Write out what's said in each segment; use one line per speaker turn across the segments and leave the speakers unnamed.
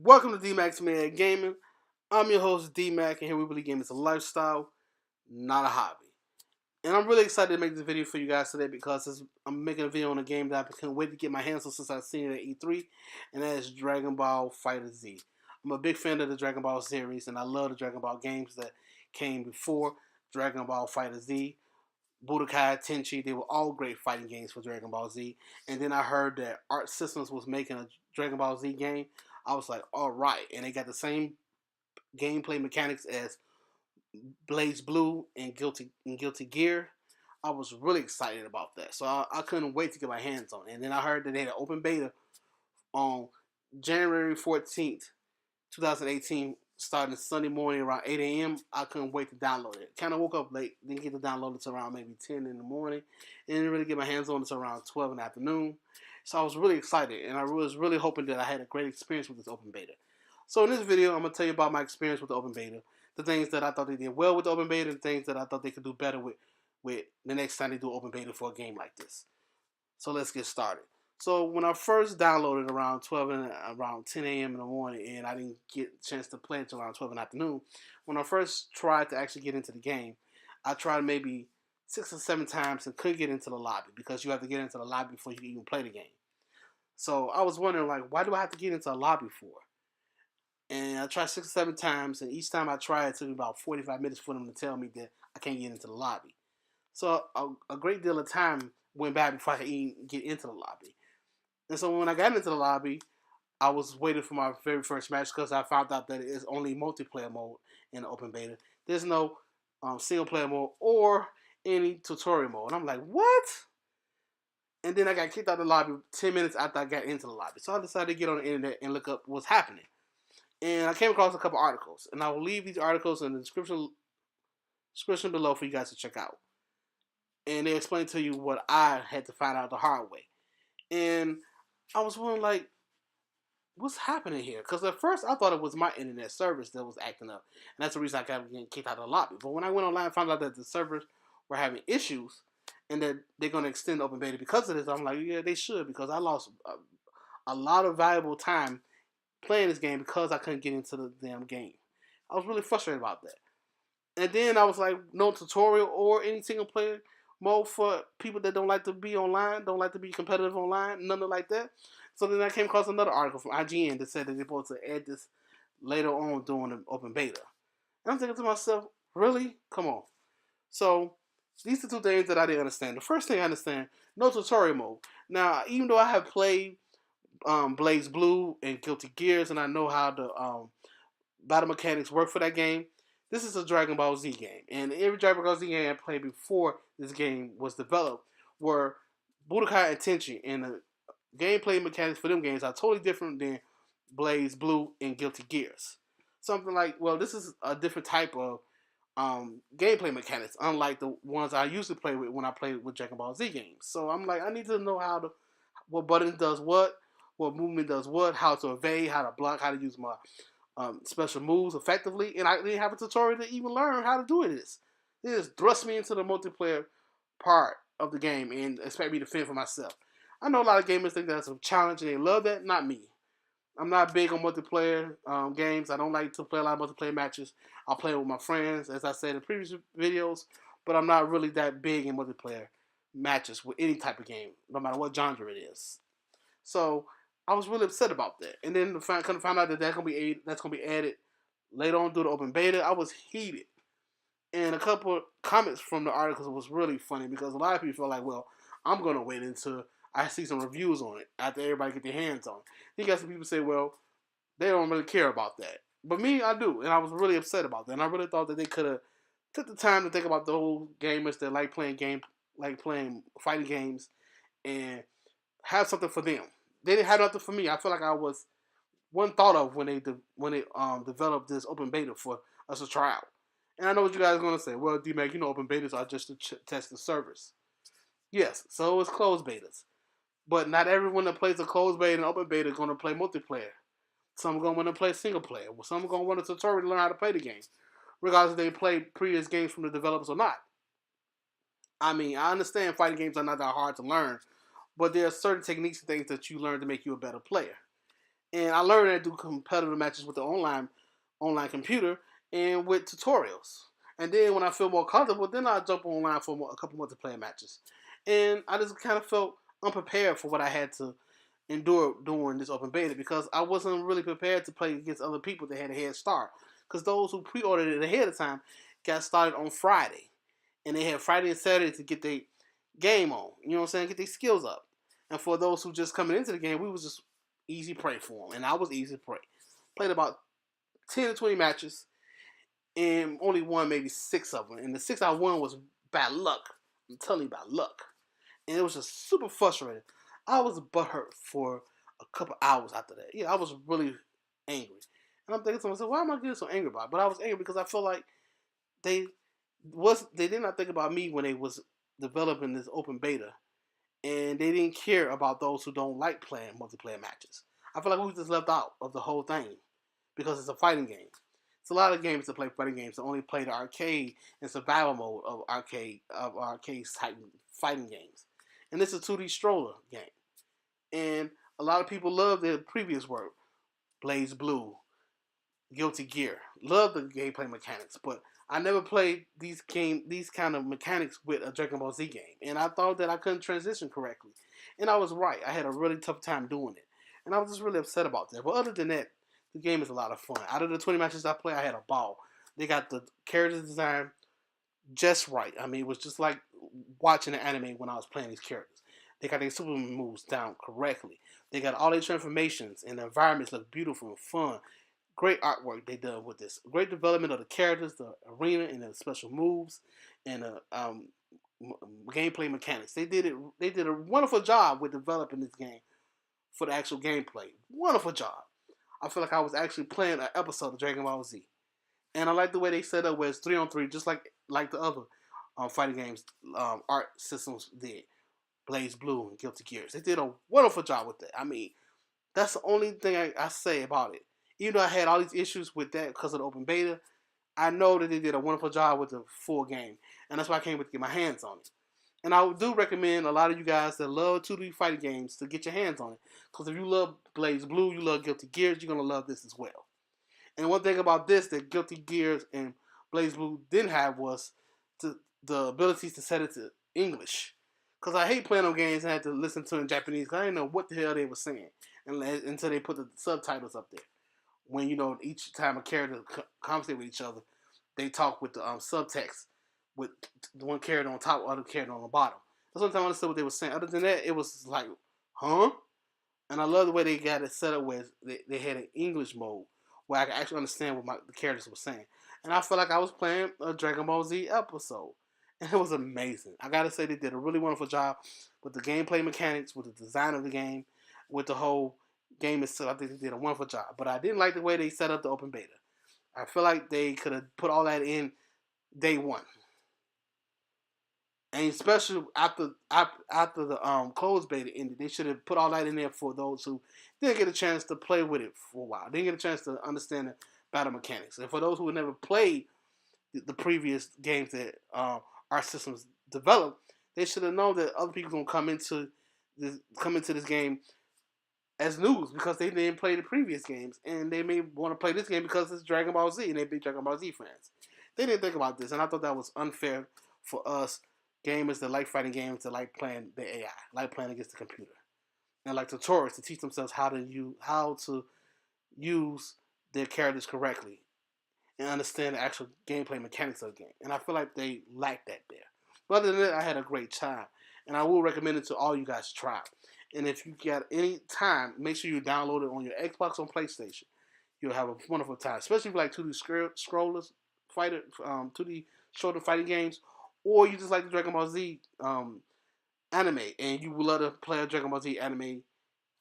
Welcome to Dmac Mad Gaming. I'm your host Dmac, and here we believe gaming is a lifestyle, not a hobby. And I'm really excited to make this video for you guys today because I'm making a video on a game that I can't wait to get my hands on since I've seen it at E3, and that is Dragon Ball FighterZ. I'm a big fan of the Dragon Ball series, and I love the Dragon Ball games that came before Dragon Ball FighterZ. Budokai, Tenchi, they were all great fighting games for Dragon Ball Z. And then I heard that Art Systems was making a Dragon Ball Z game. I was like, all right. And they got the same gameplay mechanics as Blaze Blue and Guilty Gear. I was really excited about that. So I couldn't wait to get my hands on it. And then I heard that they had an open beta on January 14th, 2018, starting Sunday morning around 8 a.m. I couldn't wait to download it. Kind of woke up late, didn't get to download it until around maybe 10 in the morning, and didn't really get my hands on it until around 12 in the afternoon. So I was really excited, and I was really hoping that I had a great experience with this open beta. So in this video, I'm going to tell you about my experience with the open beta, the things that I thought they did well with the open beta, and things that I thought they could do better with the next time they do open beta for a game like this. So let's get started. So when I first downloaded around 12 and around 10 a.m. in the morning, and I didn't get a chance to play until around 12 in the afternoon, when I first tried to actually get into the game, I tried maybe 6 or 7 times and couldn't get into the lobby because you have to get into the lobby before you can even play the game. So I was wondering, like, why do I have to get into a lobby for? And I tried 6 or 7 times, and each time I tried, it took me about 45 minutes for them to tell me that I can't get into the lobby. So a great deal of time went by before I could even get into the lobby. And so when I got into the lobby, I was waiting for my very first match because I found out that it is only multiplayer mode in the open beta. There's no single player mode or any tutorial mode. And I'm like, what? And then I got kicked out of the lobby 10 minutes after I got into the lobby. So I decided to get on the internet and look up what's happening. And I came across a couple articles. And I will leave these articles in the description below for you guys to check out. And they explain to you what I had to find out the hard way. And I was wondering, like, what's happening here? Because at first I thought it was my internet service that was acting up. And that's the reason I kept getting kicked out of the lobby. But when I went online and found out that the servers were having issues and that they're going to extend the open beta because of this, I'm like, yeah, they should. Because I lost a lot of valuable time playing this game because I couldn't get into the damn game. I was really frustrated about that. And then I was like, no tutorial or any single player mode for people that don't like to be online, don't like to be competitive online, nothing like that. So then I came across another article from IGN that said that they're supposed to add this later on during the open beta. And I'm thinking to myself, really? Come on. So these are 2 things that I didn't understand. The first thing I understand, no tutorial mode. Now, even though I have played Blaze Blue and Guilty Gears, and I know how the battle mechanics work for that game, this is a Dragon Ball Z game. And every Dragon Ball Z game I played before this game was developed were Budokai and Tenchi. And the gameplay mechanics for them games are totally different than Blaze Blue and Guilty Gears. Something like, well, this is a different type of gameplay mechanics, unlike the ones I used to play with when I played with Dragon Ball Z games. So I'm like, I need to know what button does what movement does what, how to evade, how to block, how to use my special moves effectively, and I didn't have a tutorial to even learn how to do this. They just thrust me into the multiplayer part of the game and expect me to fend for myself. I know a lot of gamers think that's a challenge and they love that. Not me. I'm not big on multiplayer games. I don't like to play a lot of multiplayer matches. I'll play with my friends, as I said in previous videos, but I'm not really that big in multiplayer matches with any type of game, no matter what genre it is. So I was really upset about that. And then find out that that's gonna be added later on through the open beta. I was heated. And a couple of comments from the articles was really funny because a lot of people feel like, well, I'm gonna wait until I see some reviews on it after everybody get their hands on it. You got some people say, well, they don't really care about that. But me, I do. And I was really upset about that. And I really thought that they could have took the time to think about the whole gamers that like playing fighting games and have something for them. They didn't have nothing for me. I feel like I was one thought of when they developed this open beta for us to try out. And I know what you guys are going to say. Well, DMAC, open betas are just to test the servers. Yes, so is closed betas. But not everyone that plays a closed beta and open beta is going to play multiplayer. Some are going to want to play single player. Some are going to want a tutorial to learn how to play the game, regardless if they played previous games from the developers or not. I mean, I understand fighting games are not that hard to learn, but there are certain techniques and things that you learn to make you a better player. And I learned that through competitive matches with the online computer and with tutorials. And then when I feel more comfortable, then I jump online for a couple multiplayer matches. And I just kind of felt unprepared for what I had to endure during this open beta because I wasn't really prepared to play against other people that had a head start. Because those who pre-ordered it ahead of time got started on Friday, and they had Friday and Saturday to get their game on. You know what I'm saying? Get their skills up. And for those who just coming into the game, we was just easy prey for them, and I was easy prey. Played about 10 to 20 matches, and only won maybe 6 of them. And the 6 I won was bad luck. I'm telling you about luck. And it was just super frustrating. I was butthurt for a couple hours after that. Yeah, I was really angry. And I'm thinking to myself, why am I getting so angry about it? But I was angry because I felt like they did not think about me when they was developing this open beta, and they didn't care about those who don't like playing multiplayer matches. I feel like we just left out of the whole thing because it's a fighting game. It's a lot of games that play fighting games that only play the arcade and survival mode of arcade type fighting games, and this is a 2D stroller game. And a lot of people love their previous work, Blaze Blue, Guilty Gear. Love the gameplay mechanics, but I never played these kind of mechanics with a Dragon Ball Z game, and I thought that I couldn't transition correctly, and I was right. I had a really tough time doing it, and I was just really upset about that. But other than that, the game is a lot of fun. Out of the 20 matches I played, I had a ball. They got the character design just right. I mean, it was just like watching an anime when I was playing these characters. They got their super moves down correctly. They got all their transformations, and the environments look beautiful and fun. Great artwork they done with this. Great development of the characters, the arena, and the special moves, and the gameplay mechanics. They did it. They did a wonderful job with developing this game for the actual gameplay. Wonderful job. I feel like I was actually playing an episode of Dragon Ball Z, and I like the way they set up where it's 3-on-3, just like the other fighting games art systems did. Blaze Blue and Guilty Gears. They did a wonderful job with that. I mean, that's the only thing I say about it. Even though I had all these issues with that because of the open beta, I know that they did a wonderful job with the full game. And that's why I came to get my hands on it. And I do recommend a lot of you guys that love 2D fighting games to get your hands on it. Because if you love Blaze Blue, you love Guilty Gears, you're going to love this as well. And one thing about this that Guilty Gears and Blaze Blue didn't have was the abilities to set it to English. Because I hate playing on games and I had to listen to it in Japanese because I didn't know what the hell they were saying until they put the subtitles up there. When, each time a character conversates with each other, they talk with the subtext with the one character on top, other character on the bottom. That's the only time I understood what they were saying. Other than that, it was like, huh? And I love the way they got it set up where they had an English mode where I could actually understand what the characters were saying. And I felt like I was playing a Dragon Ball Z episode. And it was amazing. I gotta say, they did a really wonderful job with the gameplay mechanics, with the design of the game, with the whole game itself. I think they did a wonderful job. But I didn't like the way they set up the open beta. I feel like they could have put all that in day one. And especially after the closed beta ended, they should have put all that in there for those who didn't get a chance to play with it for a while. Didn't get a chance to understand the battle mechanics. And for those who had never played the previous games that our systems developed, they should have known that other people gonna come into this game as news because they didn't play the previous games, and they may want to play this game because it's Dragon Ball Z and they're big Dragon Ball Z fans. They didn't think about this, and I thought that was unfair for us gamers that like fighting games, that like playing the AI, like playing against the computer, and like tutorials to teach themselves how to use their characters correctly and understand the actual gameplay mechanics of the game. And I feel like they lacked that there. But other than that, I had a great time, and I will recommend it to all you guys to try. And if you got any time, make sure you download it on your Xbox or PlayStation. You'll have a wonderful time, especially if you like 2D scrollers, 2D shoulder fighting games, or you just like the Dragon Ball Z anime, and you would love to play a Dragon Ball Z anime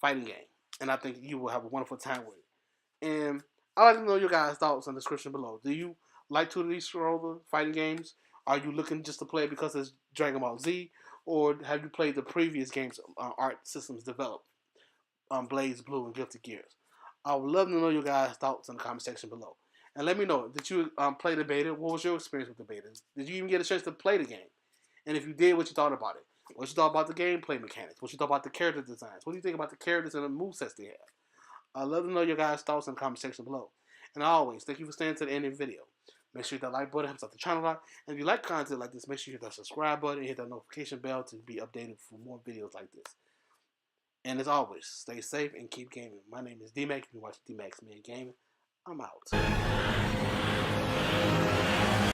fighting game. And I think you will have a wonderful time with it. And I'd like to know your guys' thoughts in the description below. Do you like 2D scroller fighting games? Are you looking just to play it because it's Dragon Ball Z? Or have you played the previous games art systems developed? Blaze Blue and Guilty Gears. I would love to know your guys' thoughts in the comment section below. And let me know, did you play the beta? What was your experience with the beta? Did you even get a chance to play the game? And if you did, what you thought about it? What you thought about the gameplay mechanics? What you thought about the character designs? What do you think about the characters and the movesets they have? I'd love to know your guys' thoughts in the comment section below. And always, thank you for staying to the end of the video. Make sure you hit that like button, helps out the channel a lot. And if you like content like this, make sure you hit that subscribe button and hit that notification bell to be updated for more videos like this. And as always, stay safe and keep gaming. My name is Dmac. You've been watching Dmac Mad Gaming. I'm out.